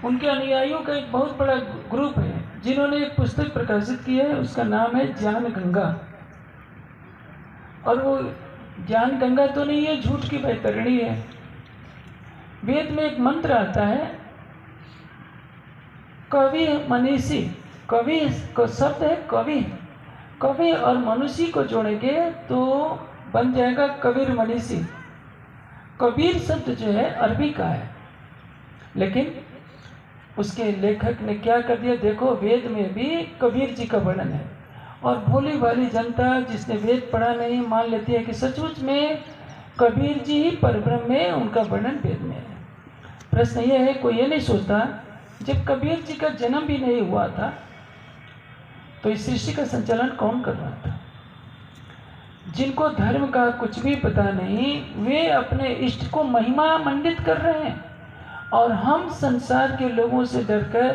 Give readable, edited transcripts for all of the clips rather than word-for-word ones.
उनके अनुयायियों का एक बहुत बड़ा ग्रुप है जिन्होंने एक पुस्तक प्रकाशित की है, उसका नाम है ज्ञान गंगा। और वो ज्ञान गंगा तो नहीं है, झूठ की बैतरणी है। वेद में एक मंत्र आता है, कवि मनीषी। कवि का शब्द है कवि। कवि और मनुष्य को जोड़ेंगे तो बन जाएगा कबीर मनीषी। कबीर शब्द जो है अरबी का है, लेकिन उसके लेखक ने क्या कर दिया, देखो वेद में भी कबीर जी का वर्णन है। और भोली भाली जनता जिसने वेद पढ़ा नहीं मान लेती है कि सचमुच में कबीर जी ही परब्रह्म में, उनका वर्णन वेद में है। प्रश्न ये है, कोई ये नहीं सोचता जब कबीर जी का जन्म भी नहीं हुआ था तो इस सृष्टि का संचालन कौन कर रहा था? जिनको धर्म का कुछ भी पता नहीं, वे अपने इष्ट को महिमा मंडित कर रहे हैं। और हम संसार के लोगों से डरकर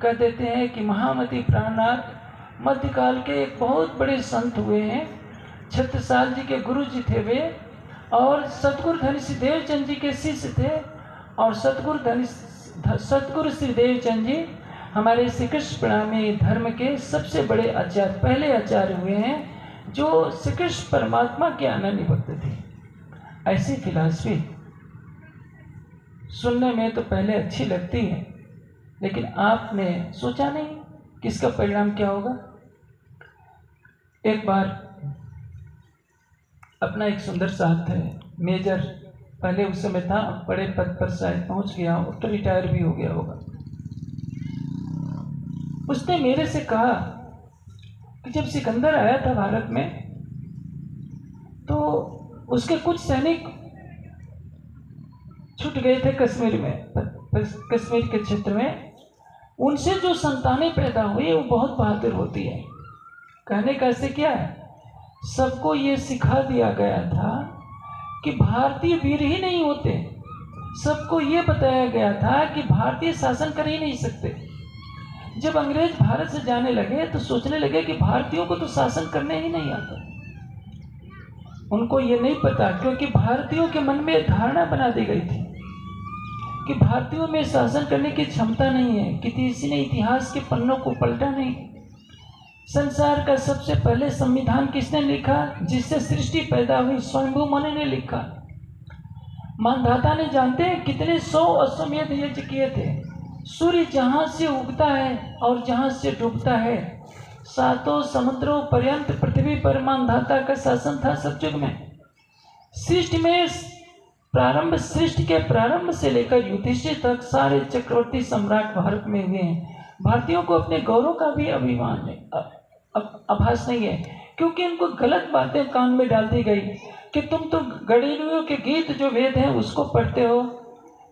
कह देते हैं कि महामती प्राणनाथ मध्यकाल के एक बहुत बड़े संत हुए हैं, छत्रसाल जी के गुरु जी थे वे, और सतगुरु धनी श्रीदेव चंद जी के शिष्य थे। और सतगुरु श्रीदेव चंद जी हमारे श्री कृष्ण प्रणामी धर्म के सबसे बड़े आचार्य, पहले आचार्य हुए हैं जो श्री कृष्ण परमात्मा के अनन्य भक्त थे। ऐसी फिलॉसफी सुनने में तो पहले अच्छी लगती है, लेकिन आपने सोचा नहीं कि इसका परिणाम क्या होगा। एक बार अपना एक सुंदर साथ है, मेजर पहले उस समय था, बड़े पद पर शायद पहुंच गया, तो रिटायर भी हो गया होगा। उसने मेरे से कहा कि जब सिकंदर आया था भारत में तो उसके कुछ सैनिक छूट गए थे कश्मीर में, कश्मीर के क्षेत्र में। उनसे जो संतानें पैदा हुई वो बहुत बहादुर होती है। कहने का ऐसे क्या है, सबको ये सिखा दिया गया था कि भारतीय वीर ही नहीं होते। सबको ये बताया गया था कि भारतीय शासन कर ही नहीं सकते। जब अंग्रेज भारत से जाने लगे तो सोचने लगे कि भारतीयों को तो शासन करने ही नहीं आता। उनको ये नहीं पता, क्योंकि भारतीयों के मन में धारणा बना दी गई थी कि भारतीयों में शासन करने की क्षमता नहीं है, कि किसी ने इतिहास के पन्नों को पलटा नहीं। संसार का सबसे पहले संविधान किसने लिखा? जिससे सृष्टि पैदा हुई, स्वयंभू मनु ने लिखा। मानधाता ने जानते हैं कितने 100 अश्वमेध यज्ञ किए थे। सूर्य जहाँ से उगता है और जहाँ से डूबता है, 7 समुद्रों पर्यंत पृथ्वी पर मानधाता का शासन था सतयुग में। सृष्टि में सृष्टि के प्रारंभ से लेकर युधिष्ठिर तक सारे चक्रवर्ती सम्राट भारत में हुए हैं। भारतीयों को अपने गौरव का भी अभिमान है, आभास नहीं है, क्योंकि उनको गलत बातें कान में डाल दी गई कि तुम तो गणियों के गीत जो वेद हैं उसको पढ़ते हो,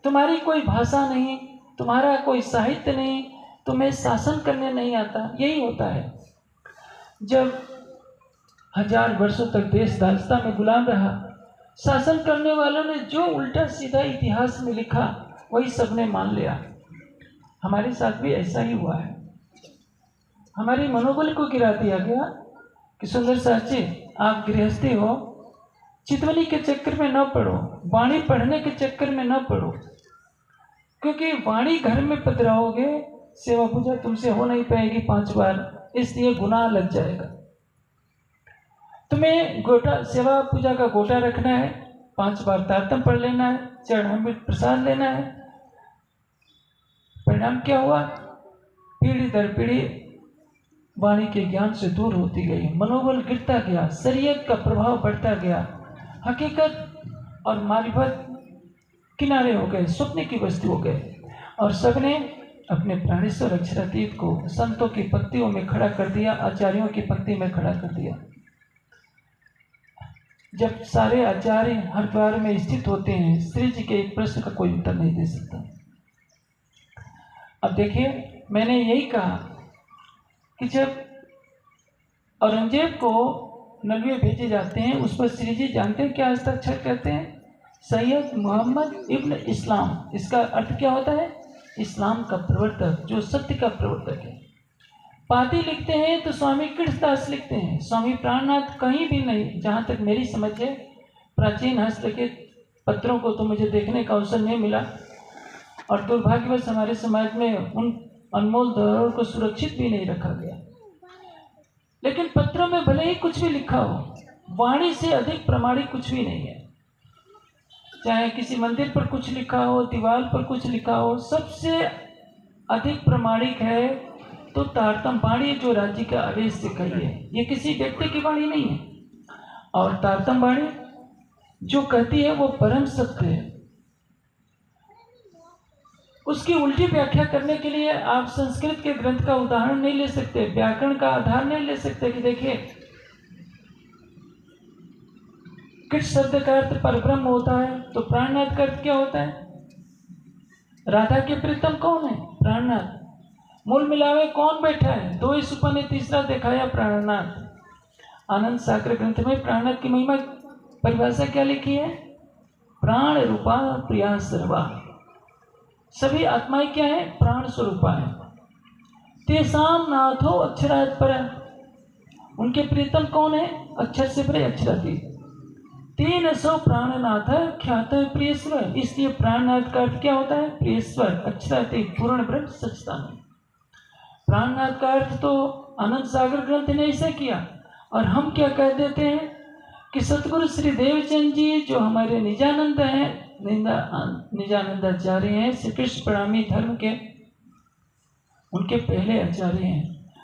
तुम्हारी कोई भाषा नहीं, तुम्हारा कोई साहित्य नहीं, तुम्हें शासन करने नहीं आता। यही होता है। जब 1000 वर्षों तक देश दासता में गुलाम रहा, शासन करने वालों ने जो उल्टा सीधा इतिहास में लिखा वही सबने मान लिया। हमारे साथ भी ऐसा ही हुआ है। हमारे मनोबल को गिरा दिया गया कि सुंदर साथ जी, आप गृहस्थी हो, चितवनी के चक्कर में न पड़ो, वाणी पढ़ने के चक्कर में न पड़ो, क्योंकि वाणी घर में पधराओगे, सेवा पूजा तुमसे हो नहीं पाएगी 5 बार, इसलिए गुनाह लग जाएगा। तुम्हें गोटा सेवा पूजा का गोटा रखना है, 5 बार तारतम पढ़ लेना है, चरणामृत प्रसाद लेना है। परिणाम क्या हुआ? पीढ़ी दर पीढ़ी वाणी के ज्ञान से दूर होती गई, मनोबल गिरता गया, शरीयत का प्रभाव बढ़ता गया, हकीकत और मारिफत किनारे हो गए, स्वप्न की वस्तु हो गए। और सबने अपने प्राणेश्वर अक्षरातीत को संतों की पंक्तियों में खड़ा कर दिया, आचार्यों की पंक्ति में खड़ा कर दिया। जब सारे आचार्य हरिद्वार में स्थित होते हैं, श्री जी के एक प्रश्न का कोई उत्तर नहीं दे सकता। अब देखिए, मैंने यही कहा कि जब औरंगजेब को नलवे भेजे जाते हैं, उस पर श्री जी जानते हैं क्या हस्ताक्षर कहते हैं? सैयद मोहम्मद इब्न इस्लाम। इसका अर्थ क्या होता है? इस्लाम का प्रवर्तक, जो सत्य का प्रवर्तक है। पाती लिखते हैं तो स्वामी कृष्णदास लिखते हैं, स्वामी प्राणनाथ कहीं भी नहीं। जहाँ तक मेरी समझ है, प्राचीन हस्तलिखित पत्रों को तो मुझे देखने का अवसर नहीं मिला, और दुर्भाग्यवश हमारे समाज में उन अनमोल धरोहर को सुरक्षित भी नहीं रखा गया। लेकिन पत्रों में भले ही कुछ भी लिखा हो, वाणी से अधिक प्रमाणिक कुछ भी नहीं है। चाहे किसी मंदिर पर कुछ लिखा हो, दीवार पर कुछ लिखा हो, सबसे अधिक प्रमाणिक है तो तारतम वाणी जो राज्य के आदेश से कही है। ये किसी व्यक्ति की वाणी नहीं है। और तारतम वाणी जो कहती है वो परम सत्य है। उसकी उल्टी व्याख्या करने के लिए आप संस्कृत के ग्रंथ का उदाहरण नहीं ले सकते, व्याकरण का आधार नहीं ले सकते कि देखिए किस शब्द का अर्थ परब्रह्म होता है, तो प्राणनाथ का अर्थ क्या होता है? राधा के प्रीतम कौन है? प्राणनाथ। मूल मिलावे कौन बैठा है? दो ही सुपा ने तीसरा दिखाया प्राणनाथ। आनंद सागर ग्रंथ में प्राणनाथ की महिमा परिभाषा क्या लिखी है? प्राण रूपा प्रिया सर्वा। सभी आत्माएं क्या है? प्राण स्वरूपा है। तेसाम नाथो अक्षरात् पर। उनके प्रीतम कौन है? अक्षर से परे अक्षरातीत। 300 प्राणनाथ ख्यात प्रियस्वर। इसलिए प्राणनाथ का अर्थ क्या होता है? प्रियस्वर, अक्षरातीत, पूर्ण ब्रह्म, सच्चिदानंद। प्राणनाथ का अर्थ तो आनंद सागर ग्रंथ ने ऐसा किया। और हम क्या कह देते हैं कि सतगुरु श्री देवचंद जी जो हमारे निजानंद हैं, निजानंदाचार्य हैं, श्री कृष्ण प्रणामी धर्म के उनके पहले आचार्य हैं।